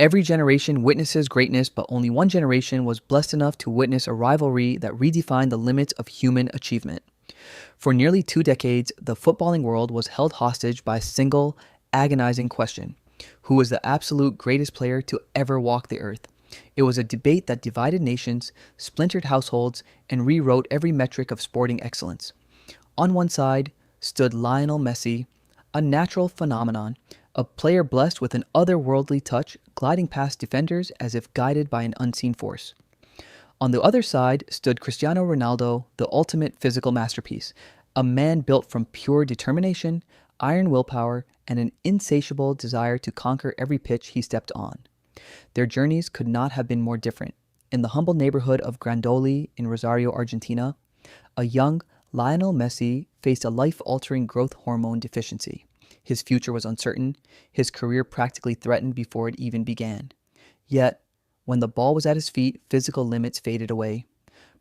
Every generation witnesses greatness, but only one generation was blessed enough to witness a rivalry that redefined the limits of human achievement. For nearly 2 decades, the footballing world was held hostage by a single, agonizing question: who was the absolute greatest player to ever walk the earth? It was a debate that divided nations, splintered households, and rewrote every metric of sporting excellence. On one side stood Lionel Messi, a natural phenomenon, a player blessed with an otherworldly touch, gliding past defenders as if guided by an unseen force. On the other side stood Cristiano Ronaldo, the ultimate physical masterpiece, a man built from pure determination, iron willpower, and an insatiable desire to conquer every pitch he stepped on. Their journeys could not have been more different. In the humble neighborhood of Grandoli in Rosario, Argentina, a young Lionel Messi faced a life-altering growth hormone deficiency. His future was uncertain, his career practically threatened before it even began. Yet, when the ball was at his feet, physical limits faded away.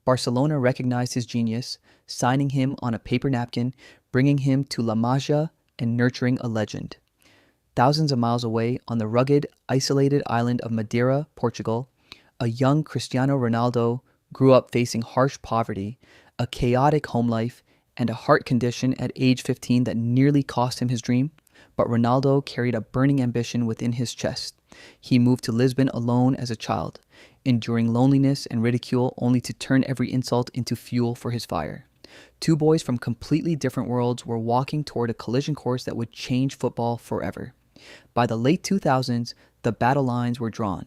Barcelona recognized his genius, signing him on a paper napkin, bringing him to La Masia, and nurturing a legend. Thousands of miles away, on the rugged, isolated island of Madeira, Portugal, a young Cristiano Ronaldo grew up facing harsh poverty, a chaotic home life, and a heart condition at age 15 that nearly cost him his dream. But Ronaldo carried a burning ambition within his chest. He moved to Lisbon alone as a child, enduring loneliness and ridicule only to turn every insult into fuel for his fire. Two boys from completely different worlds were walking toward a collision course that would change football forever. By the late 2000s, the battle lines were drawn.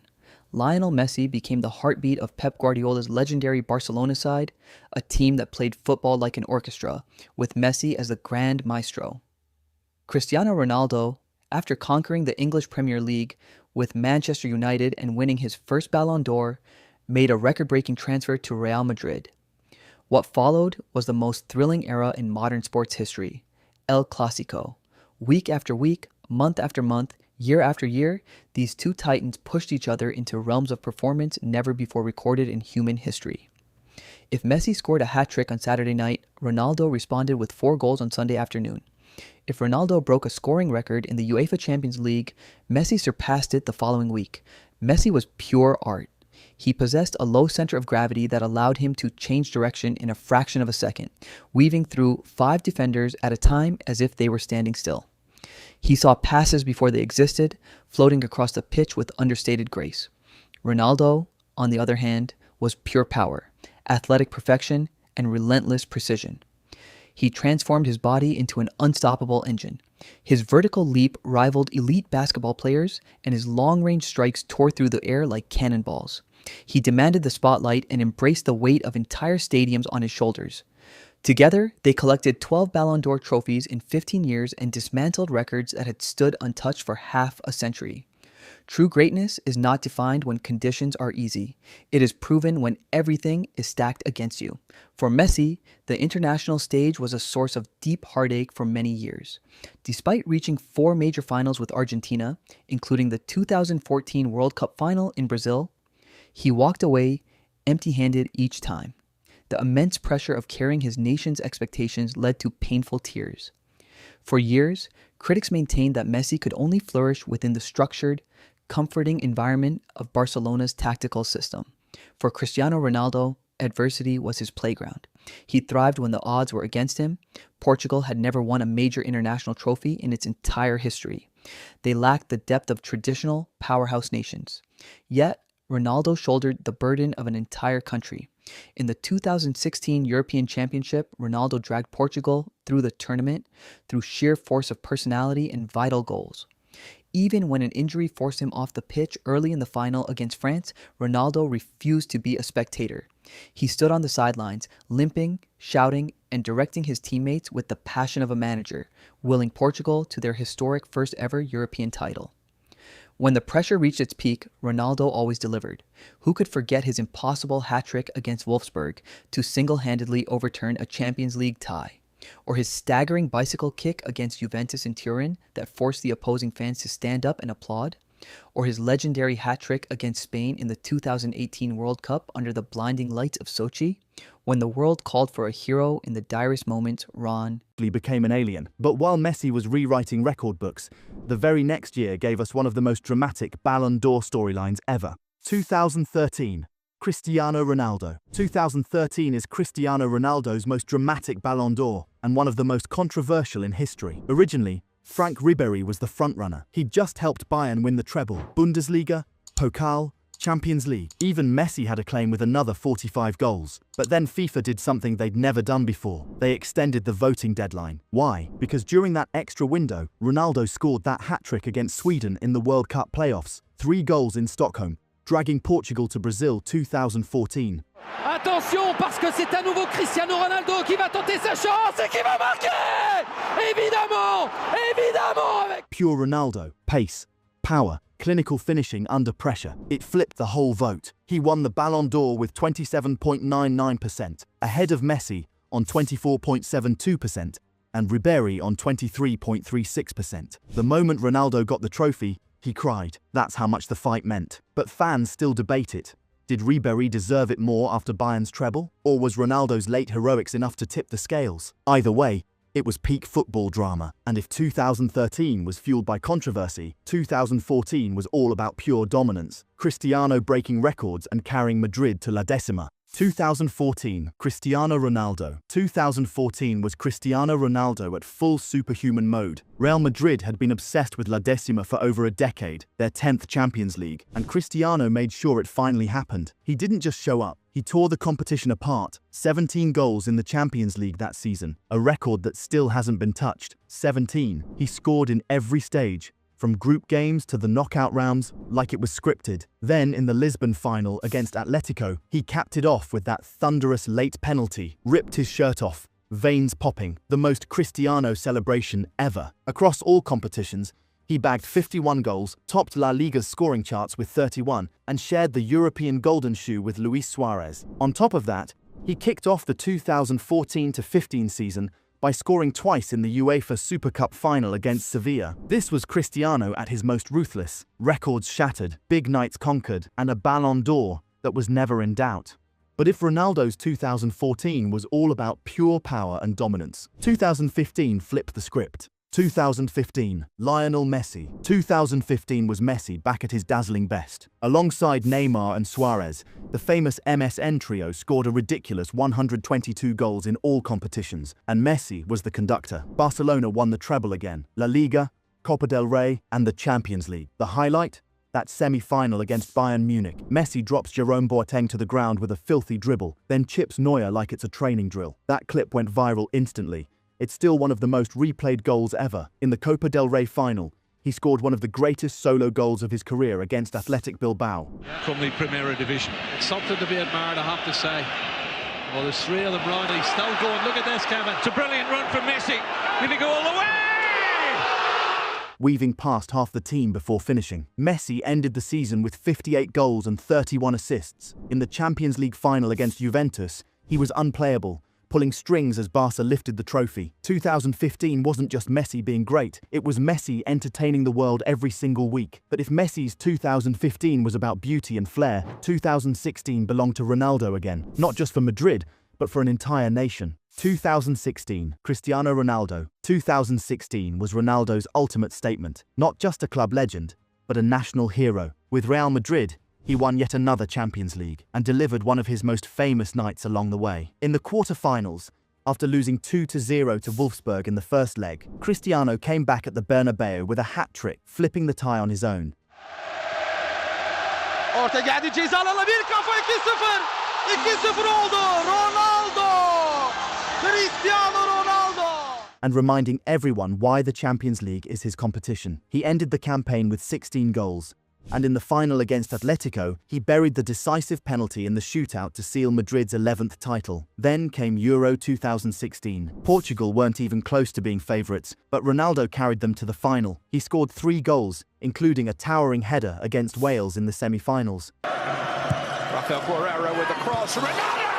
Lionel Messi became the heartbeat of Pep Guardiola's legendary Barcelona side, a team that played football like an orchestra, with Messi as the grand maestro. Cristiano Ronaldo, after conquering the English Premier League with Manchester United and winning his first Ballon d'Or, made a record-breaking transfer to Real Madrid. What followed was the most thrilling era in modern sports history: El Clasico. Week after week, month after month, year after year, these two titans pushed each other into realms of performance never before recorded in human history. If Messi scored a hat-trick on Saturday night, Ronaldo responded with 4 goals on Sunday afternoon. If Ronaldo broke a scoring record in the UEFA Champions League, Messi surpassed it the following week. Messi was pure art. He possessed a low center of gravity that allowed him to change direction in a fraction of a second, weaving through 5 defenders at a time as if they were standing still. He saw passes before they existed, floating across the pitch with understated grace. Ronaldo, on the other hand, was pure power, athletic perfection, and relentless precision. He transformed his body into an unstoppable engine. His vertical leap rivaled elite basketball players, and his long-range strikes tore through the air like cannonballs. He demanded the spotlight and embraced the weight of entire stadiums on his shoulders. Together, they collected 12 Ballon d'Or trophies in 15 years and dismantled records that had stood untouched for half a century. True greatness is not defined when conditions are easy. It is proven when everything is stacked against you. For Messi, the international stage was a source of deep heartache for many years. Despite reaching 4 major finals with Argentina, including the 2014 World Cup final in Brazil, he walked away empty-handed each time. The immense pressure of carrying his nation's expectations led to painful tears. For years, critics maintained that Messi could only flourish within the structured, comforting environment of Barcelona's tactical system. For Cristiano Ronaldo, adversity was his playground. He thrived when the odds were against him. Portugal had never won a major international trophy in its entire history. They lacked the depth of traditional powerhouse nations. Yet, Ronaldo shouldered the burden of an entire country. In the 2016 European Championship, Ronaldo dragged Portugal through the tournament through sheer force of personality and vital goals. Even when an injury forced him off the pitch early in the final against France, Ronaldo refused to be a spectator. He stood on the sidelines, limping, shouting, and directing his teammates with the passion of a manager, willing Portugal to their historic first ever European title. When the pressure reached its peak, Ronaldo always delivered. Who could forget his impossible hat-trick against Wolfsburg to single-handedly overturn a Champions League tie? Or his staggering bicycle kick against Juventus in Turin that forced the opposing fans to stand up and applaud? Or his legendary hat-trick against Spain in the 2018 World Cup under the blinding lights of Sochi? When the world called for a hero in the direst moments, Ron became an alien. But while Messi was rewriting record books, the very next year gave us one of the most dramatic Ballon d'Or storylines ever. 2013. Cristiano Ronaldo. 2013 is Cristiano Ronaldo's most dramatic Ballon d'Or and one of the most controversial in history. Originally, Frank Ribéry was the frontrunner. He'd just helped Bayern win the treble, Bundesliga, Pokal, Champions League. Even Messi had a claim with another 45 goals. But then FIFA did something they'd never done before. They extended the voting deadline. Why? Because during that extra window, Ronaldo scored that hat-trick against Sweden in the World Cup playoffs. 3 goals in Stockholm, dragging Portugal to Brazil 2014. Attention, parce que c'est à nouveau Cristiano Ronaldo qui va tenter sa chance et qui va marquer! Évidemment! Évidemment! Pure Ronaldo. Pace, power, clinical finishing under pressure. It flipped the whole vote. He won the Ballon d'Or with 27.99%, ahead of Messi on 24.72% and Ribéry on 23.36%. The moment Ronaldo got the trophy, he cried. That's how much the fight meant. But fans still debate it. Did Ribéry deserve it more after Bayern's treble? Or was Ronaldo's late heroics enough to tip the scales? Either way, it was peak football drama. And if 2013 was fueled by controversy, 2014 was all about pure dominance. Cristiano breaking records and carrying Madrid to La Decima. 2014, Cristiano Ronaldo. 2014 was Cristiano Ronaldo at full superhuman mode. Real Madrid had been obsessed with La Decima for over a decade, their 10th Champions League, and Cristiano made sure it finally happened. He didn't just show up, he tore the competition apart. 17 goals in the Champions League that season, a record that still hasn't been touched. 17. He scored in every stage, from group games to the knockout rounds, like it was scripted. Then, in the Lisbon final against Atletico, he capped it off with that thunderous late penalty, ripped his shirt off, veins popping, the most Cristiano celebration ever. Across all competitions, he bagged 51 goals, topped La Liga's scoring charts with 31, and shared the European Golden Shoe with Luis Suarez. On top of that, he kicked off the 2014-15 season by scoring twice in the UEFA Super Cup final against Sevilla. This was Cristiano at his most ruthless, records shattered, big nights conquered, and a Ballon d'Or that was never in doubt. But if Ronaldo's 2014 was all about pure power and dominance, 2015 flipped the script. 2015, Lionel Messi. 2015 was Messi back at his dazzling best. Alongside Neymar and Suarez, the famous MSN trio scored a ridiculous 122 goals in all competitions, and Messi was the conductor. Barcelona won the treble again, La Liga, Copa del Rey, and the Champions League. The highlight? That semi-final against Bayern Munich. Messi drops Jerome Boateng to the ground with a filthy dribble, then chips Neuer like it's a training drill. That clip went viral instantly. It's still one of the most replayed goals ever. In the Copa del Rey final, he scored one of the greatest solo goals of his career against Athletic Bilbao. From the Primera Division. It's something to be admired, I have to say. Well, there's 3 of them round. He's still going. Look at this, Kevin. It's a brilliant run from Messi. Did he go all the way? Weaving past half the team before finishing. Messi ended the season with 58 goals and 31 assists. In the Champions League final against Juventus, he was unplayable, pulling strings as Barca lifted the trophy. 2015 wasn't just Messi being great, it was Messi entertaining the world every single week. But if Messi's 2015 was about beauty and flair, 2016 belonged to Ronaldo again, not just for Madrid, but for an entire nation. 2016, Cristiano Ronaldo. 2016 was Ronaldo's ultimate statement, not just a club legend, but a national hero. With Real Madrid, he won yet another Champions League and delivered one of his most famous nights along the way. In the quarter-finals, after losing 2-0 to Wolfsburg in the first leg, Cristiano came back at the Bernabeu with a hat-trick, flipping the tie on his own. Orta geldi ceza alanına bir kafa 2-0. 2-0 oldu. Ronaldo! Cristiano Ronaldo! And reminding everyone why the Champions League is his competition. He ended the campaign with 16 goals. And in the final against Atletico, he buried the decisive penalty in the shootout to seal Madrid's 11th title. Then came Euro 2016. Portugal weren't even close to being favourites, but Ronaldo carried them to the final. He scored 3 goals, including a towering header against Wales in the semi-finals. Rafael Guerreiro with the cross. Ronaldo!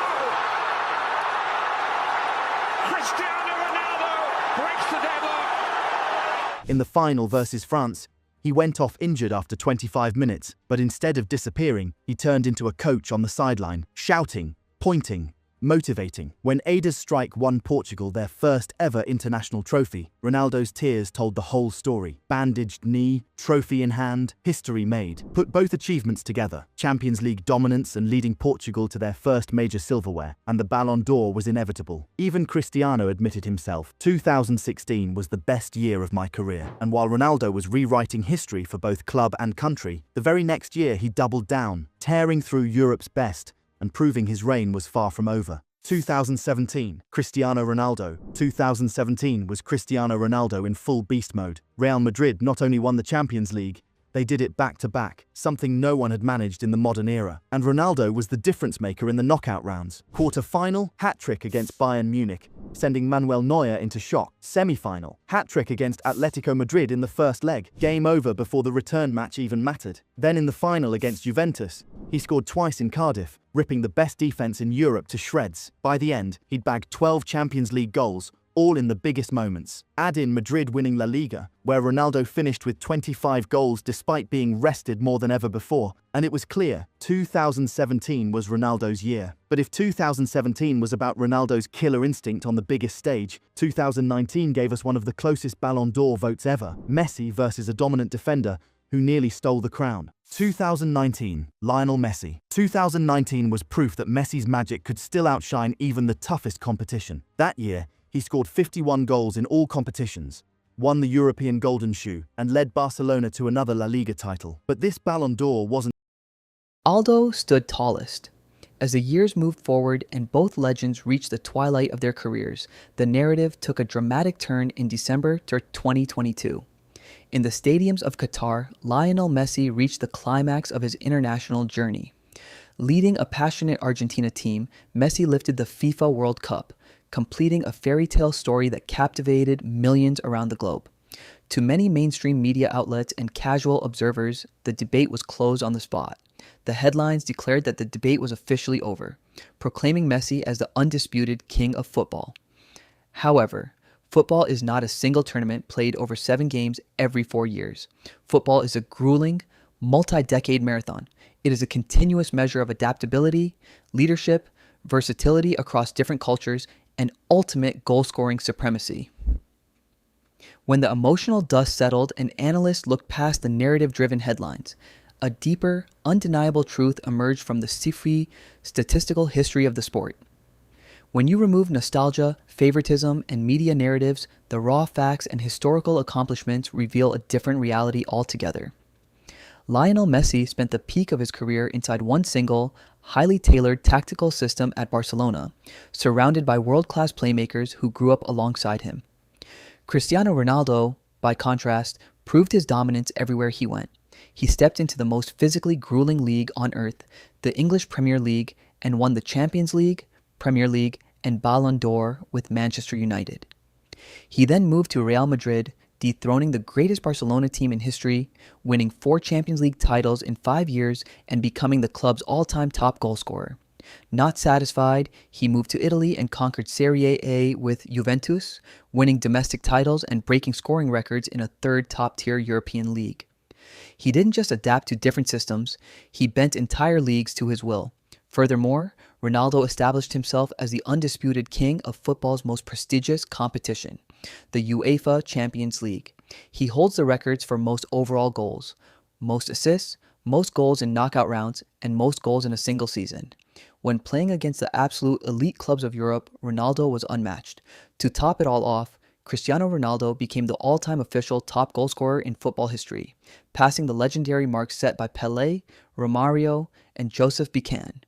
Cristiano Ronaldo breaks the deadlock. In the final versus France, he went off injured after 25 minutes, but instead of disappearing, he turned into a coach on the sideline, shouting, pointing, motivating. When Ada's strike won Portugal their first ever international trophy, Ronaldo's tears told the whole story. Bandaged knee, trophy in hand, history made. Put both achievements together, Champions League dominance and leading Portugal to their first major silverware, and the Ballon d'Or was inevitable. Even Cristiano admitted himself, 2016 was the best year of my career. And while Ronaldo was rewriting history for both club and country, the very next year he doubled down, tearing through Europe's best and proving his reign was far from over. 2017, Cristiano Ronaldo. 2017 was Cristiano Ronaldo in full beast mode. Real Madrid not only won the Champions League, they did it back-to-back, something no one had managed in the modern era. And Ronaldo was the difference maker in the knockout rounds. Quarter-final, hat-trick against Bayern Munich, sending Manuel Neuer into shock. Semi-final, hat-trick against Atletico Madrid in the first leg. Game over before the return match even mattered. Then in the final against Juventus, he scored twice in Cardiff, ripping the best defense in Europe to shreds. By the end, he'd bagged 12 Champions League goals, all in the biggest moments. Add in Madrid winning La Liga, where Ronaldo finished with 25 goals despite being rested more than ever before, and it was clear 2017 was Ronaldo's year. But if 2017 was about Ronaldo's killer instinct on the biggest stage, 2019 gave us one of the closest Ballon d'Or votes ever. Messi versus a dominant defender who nearly stole the crown. 2019, Lionel Messi. 2019 was proof that Messi's magic could still outshine even the toughest competition. That year, he scored 51 goals in all competitions, won the European Golden Shoe, and led Barcelona to another La Liga title. But this Ballon d'Or wasn't. Aldo stood tallest. As the years moved forward and both legends reached the twilight of their careers, the narrative took a dramatic turn in December 2022. In the stadiums of Qatar, Lionel Messi reached the climax of his international journey. Leading a passionate Argentina team, Messi lifted the FIFA World Cup, completing a fairy tale story that captivated millions around the globe. To many mainstream media outlets and casual observers, the debate was closed on the spot. The headlines declared that the debate was officially over, proclaiming Messi as the undisputed king of football. However, football is not a single tournament played over 7 games every 4 years. Football is a grueling, multi-decade marathon. It is a continuous measure of adaptability, leadership, versatility across different cultures, and ultimate goal-scoring supremacy. When the emotional dust settled and analysts looked past the narrative-driven headlines, a deeper, undeniable truth emerged from the sci-fi statistical history of the sport. When you remove nostalgia, favoritism, and media narratives, the raw facts and historical accomplishments reveal a different reality altogether. Lionel Messi spent the peak of his career inside one single, highly tailored tactical system at Barcelona, surrounded by world-class playmakers who grew up alongside him. Cristiano Ronaldo, by contrast, proved his dominance everywhere he went. He stepped into the most physically grueling league on earth, the English Premier League, and won the Champions League, Premier League, and Ballon d'Or with Manchester United. He then moved to Real Madrid, dethroning the greatest Barcelona team in history, winning 4 Champions League titles in 5 years, and becoming the club's all-time top goalscorer. Not satisfied, he moved to Italy and conquered Serie A with Juventus, winning domestic titles and breaking scoring records in a third top-tier European league. He didn't just adapt to different systems, he bent entire leagues to his will. Furthermore, Ronaldo established himself as the undisputed king of football's most prestigious competition, the UEFA Champions League. He holds the records for most overall goals, most assists, most goals in knockout rounds, and most goals in a single season. When playing against the absolute elite clubs of Europe, Ronaldo was unmatched. To top it all off, Cristiano Ronaldo became the all-time official top goalscorer in football history, passing the legendary marks set by Pelé, Romario, and Joseph Buchanan.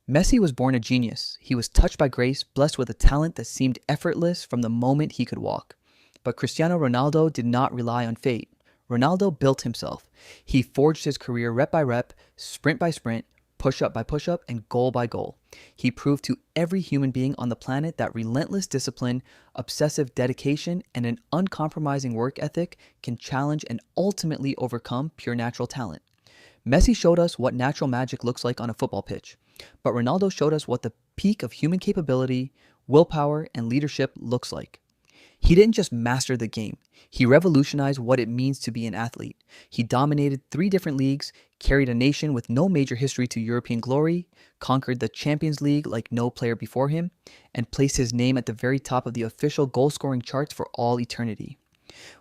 Messi was born a genius. He was touched by grace, blessed with a talent that seemed effortless from the moment he could walk. But Cristiano Ronaldo did not rely on fate. Ronaldo built himself. He forged his career rep by rep, sprint by sprint, push-up by push-up, and goal by goal. He proved to every human being on the planet that relentless discipline, obsessive dedication, and an uncompromising work ethic can challenge and ultimately overcome pure natural talent. Messi showed us what natural magic looks like on a football pitch, but Ronaldo showed us what the peak of human capability, willpower, and leadership looks like. He didn't just master the game, he revolutionized what it means to be an athlete. He dominated 3 different leagues, carried a nation with no major history to European glory, conquered the Champions League like no player before him, and placed his name at the very top of the official goal-scoring charts for all eternity.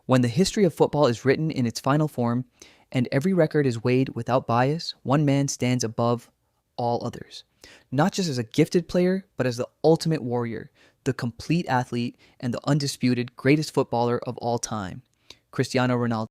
When the history of football is written in its final form, and every record is weighed without bias, one man stands above all others. Not just as a gifted player, but as the ultimate warrior, the complete athlete, and the undisputed greatest footballer of all time, Cristiano Ronaldo.